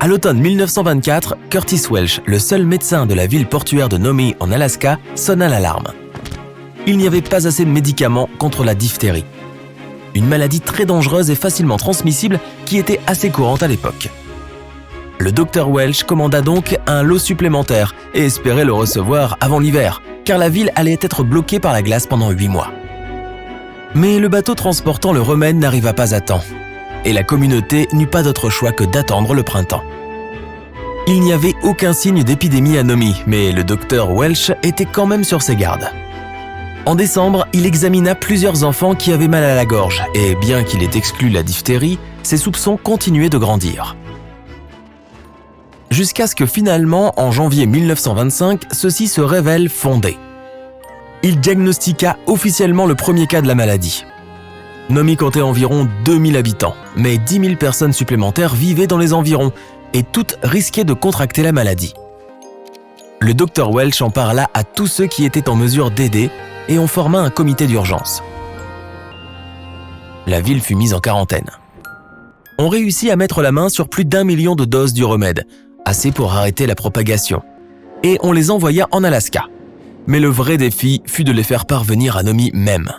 À l'automne 1924, Curtis Welch, le seul médecin de la ville portuaire de Nome en Alaska, sonna l'alarme. Il n'y avait pas assez de médicaments contre la diphtérie. Une maladie très dangereuse et facilement transmissible qui était assez courante à l'époque. Le docteur Welch commanda donc un lot supplémentaire et espérait le recevoir avant l'hiver, car la ville allait être bloquée par la glace pendant 8 mois. Mais le bateau transportant le remède n'arriva pas à temps, et la communauté n'eut pas d'autre choix que d'attendre le printemps. Il n'y avait aucun signe d'épidémie à Nome, mais le docteur Welch était quand même sur ses gardes. En décembre, il examina plusieurs enfants qui avaient mal à la gorge, et bien qu'il ait exclu la diphtérie, ses soupçons continuaient de grandir. Jusqu'à ce que finalement, en janvier 1925, ceci se révèle fondé. Il diagnostiqua officiellement le premier cas de la maladie. Nome comptait environ 2000 habitants, mais 10 000 personnes supplémentaires vivaient dans les environs, et toutes risquaient de contracter la maladie. Le docteur Welch en parla à tous ceux qui étaient en mesure d'aider, et on forma un comité d'urgence. La ville fut mise en quarantaine. On réussit à mettre la main sur plus d'1 million de doses du remède, assez pour arrêter la propagation, et on les envoya en Alaska. Mais le vrai défi fut de les faire parvenir à Nome même.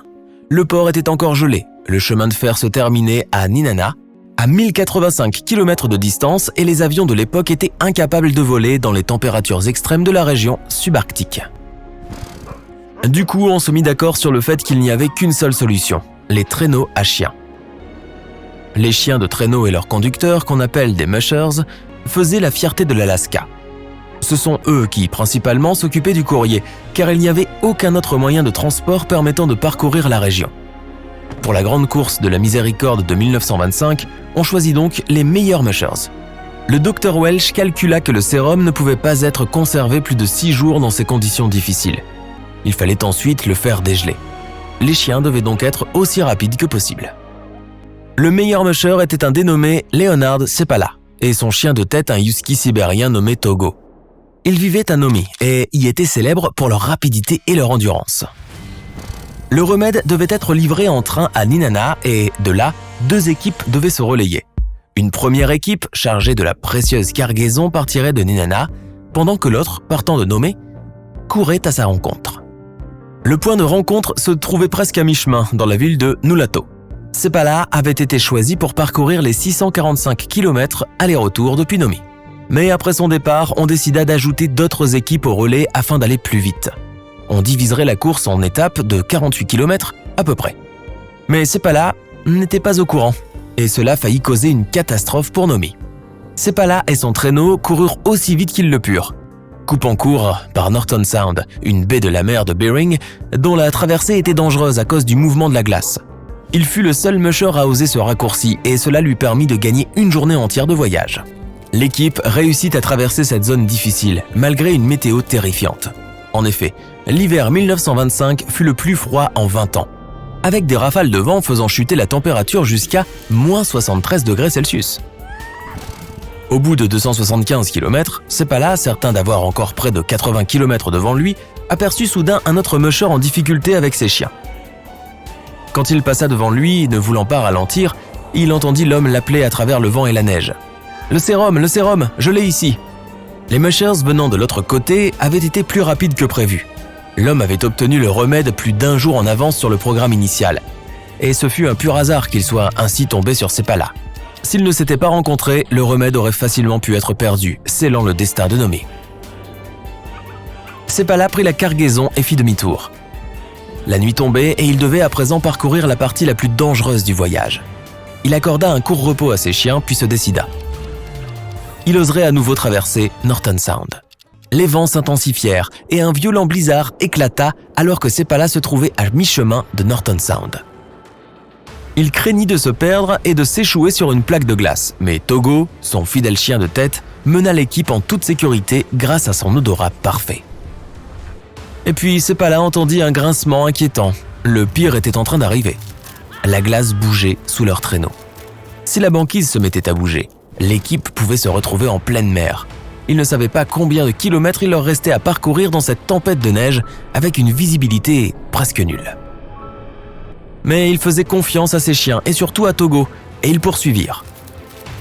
Le port était encore gelé, le chemin de fer se terminait à Nenana, à 1085 km de distance, et les avions de l'époque étaient incapables de voler dans les températures extrêmes de la région subarctique. Du coup, on se mit d'accord sur le fait qu'il n'y avait qu'une seule solution, les traîneaux à chiens. Les chiens de traîneau et leurs conducteurs, qu'on appelle des mushers, faisaient la fierté de l'Alaska. Ce sont eux qui, principalement, s'occupaient du courrier, car il n'y avait aucun autre moyen de transport permettant de parcourir la région. Pour la grande course de la miséricorde de 1925, on choisit donc les meilleurs mushers. Le docteur Welch calcula que le sérum ne pouvait pas être conservé plus de 6 jours dans ces conditions difficiles. Il fallait ensuite le faire dégeler. Les chiens devaient donc être aussi rapides que possible. Le meilleur musher était un dénommé Leonard Sepala et son chien de tête un husky sibérien nommé Togo. Ils vivaient à Nome et y étaient célèbres pour leur rapidité et leur endurance. Le remède devait être livré en train à Nenana et, de là, 2 équipes devaient se relayer. Une première équipe, chargée de la précieuse cargaison, partirait de Nenana, pendant que l'autre, partant de Nome, courait à sa rencontre. Le point de rencontre se trouvait presque à mi-chemin, dans la ville de Nulato. Sepala avait été choisi pour parcourir les 645 km aller-retour depuis Nome. Mais après son départ, on décida d'ajouter d'autres équipes au relais afin d'aller plus vite. On diviserait la course en étapes de 48 km à peu près. Mais Sepala n'était pas au courant, et cela faillit causer une catastrophe pour Nome. Sepala et son traîneau coururent aussi vite qu'ils le purent, coupant court par Norton Sound, une baie de la mer de Bering, dont la traversée était dangereuse à cause du mouvement de la glace. Il fut le seul musher à oser ce raccourci, et cela lui permit de gagner une journée entière de voyage. L'équipe réussit à traverser cette zone difficile, malgré une météo terrifiante. En effet, l'hiver 1925 fut le plus froid en 20 ans, avec des rafales de vent faisant chuter la température jusqu'à moins 73 degrés Celsius. Au bout de 275 km, Sepala, certain d'avoir encore près de 80 km devant lui, aperçut soudain un autre musher en difficulté avec ses chiens. Quand il passa devant lui, ne voulant pas ralentir, il entendit l'homme l'appeler à travers le vent et la neige. « Le sérum, je l'ai ici !» Les mushers venant de l'autre côté avaient été plus rapides que prévu. L'homme avait obtenu le remède plus d'1 jour en avance sur le programme initial. Et ce fut un pur hasard qu'il soit ainsi tombé sur Sepala. S'ils ne s'étaient pas rencontrés, le remède aurait facilement pu être perdu, scellant le destin de Nome. Sepala prit la cargaison et fit demi-tour. La nuit tombait et il devait à présent parcourir la partie la plus dangereuse du voyage. Il accorda un court repos à ses chiens puis se décida. Il oserait à nouveau traverser Norton Sound. Les vents s'intensifièrent et un violent blizzard éclata alors que Sepala se trouvait à mi-chemin de Norton Sound. Il craignit de se perdre et de s'échouer sur une plaque de glace, mais Togo, son fidèle chien de tête, mena l'équipe en toute sécurité grâce à son odorat parfait. Et puis Sepala entendit un grincement inquiétant. Le pire était en train d'arriver. La glace bougeait sous leur traîneau. Si la banquise se mettait à bouger, l'équipe pouvait se retrouver en pleine mer. Ils ne savaient pas combien de kilomètres il leur restait à parcourir dans cette tempête de neige avec une visibilité presque nulle. Mais ils faisaient confiance à ses chiens et surtout à Togo, et ils poursuivirent.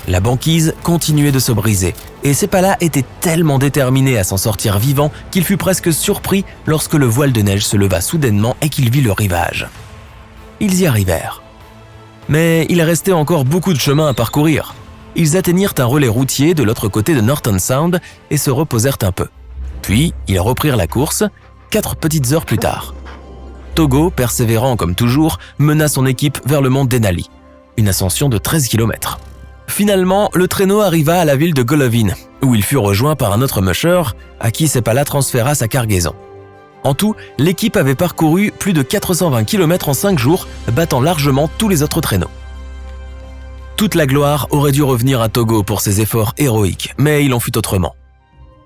La banquise continuait de se briser et Sepala était tellement déterminé à s'en sortir vivant qu'il fut presque surpris lorsque le voile de neige se leva soudainement et qu'il vit le rivage. Ils y arrivèrent. Mais il restait encore beaucoup de chemin à parcourir. Ils atteignirent un relais routier de l'autre côté de Norton Sound et se reposèrent un peu. Puis, ils reprirent la course 4 petites heures plus tard. Togo, persévérant comme toujours, mena son équipe vers le mont Denali, une ascension de 13 km. Finalement, le traîneau arriva à la ville de Golovin, où il fut rejoint par un autre musher, à qui Sepala transféra sa cargaison. En tout, l'équipe avait parcouru plus de 420 km en 5 jours, battant largement tous les autres traîneaux. Toute la gloire aurait dû revenir à Togo pour ses efforts héroïques, mais il en fut autrement.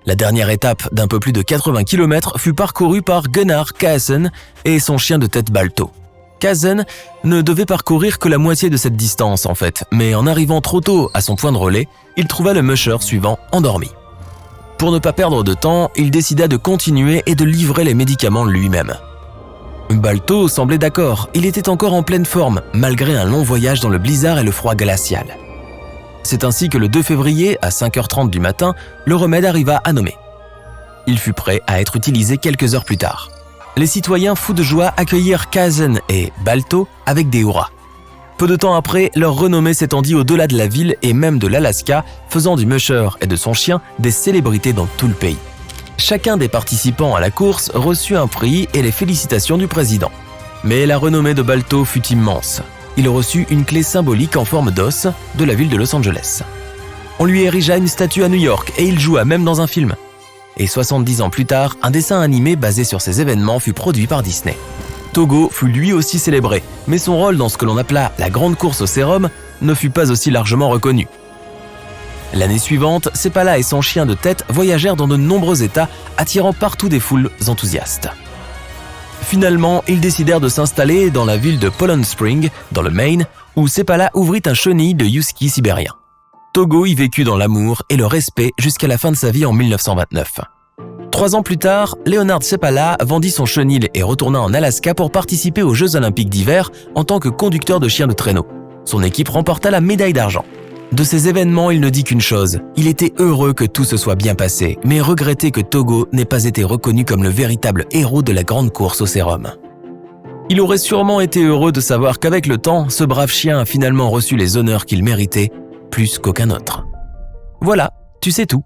La dernière étape d'un peu plus de 80 km fut parcourue par Gunnar Kaasen et son chien de tête Balto. Kaasen ne devait parcourir que la moitié de cette distance en fait, mais en arrivant trop tôt à son point de relais, il trouva le musher suivant endormi. Pour ne pas perdre de temps, il décida de continuer et de livrer les médicaments lui-même. Balto semblait d'accord, il était encore en pleine forme, malgré un long voyage dans le blizzard et le froid glacial. C'est ainsi que le 2 février, à 5h30 du matin, le remède arriva à Nome. Il fut prêt à être utilisé quelques heures plus tard. Les citoyens fous de joie accueillirent Kaasen et Balto avec des hurrahs. Peu de temps après, leur renommée s'étendit au-delà de la ville et même de l'Alaska, faisant du musher et de son chien des célébrités dans tout le pays. Chacun des participants à la course reçut un prix et les félicitations du président. Mais la renommée de Balto fut immense. Il reçut une clé symbolique en forme d'os de la ville de Los Angeles. On lui érigea une statue à New York et il joua même dans un film. Et 70 ans plus tard, un dessin animé basé sur ces événements fut produit par Disney. Togo fut lui aussi célébré, mais son rôle dans ce que l'on appela la grande course au sérum ne fut pas aussi largement reconnu. L'année suivante, Sepala et son chien de tête voyagèrent dans de nombreux États, attirant partout des foules enthousiastes. Finalement, ils décidèrent de s'installer dans la ville de Poland Spring, dans le Maine, où Sepala ouvrit un chenil de husky sibérien. Togo y vécut dans l'amour et le respect jusqu'à la fin de sa vie en 1929. 3 ans plus tard, Leonard Sepala vendit son chenil et retourna en Alaska pour participer aux Jeux Olympiques d'hiver en tant que conducteur de chien de traîneau. Son équipe remporta la médaille d'argent. De ces événements, il ne dit qu'une chose, il était heureux que tout se soit bien passé, mais regrettait que Togo n'ait pas été reconnu comme le véritable héros de la grande course au sérum. Il aurait sûrement été heureux de savoir qu'avec le temps, ce brave chien a finalement reçu les honneurs qu'il méritait, plus qu'aucun autre. Voilà, tu sais tout.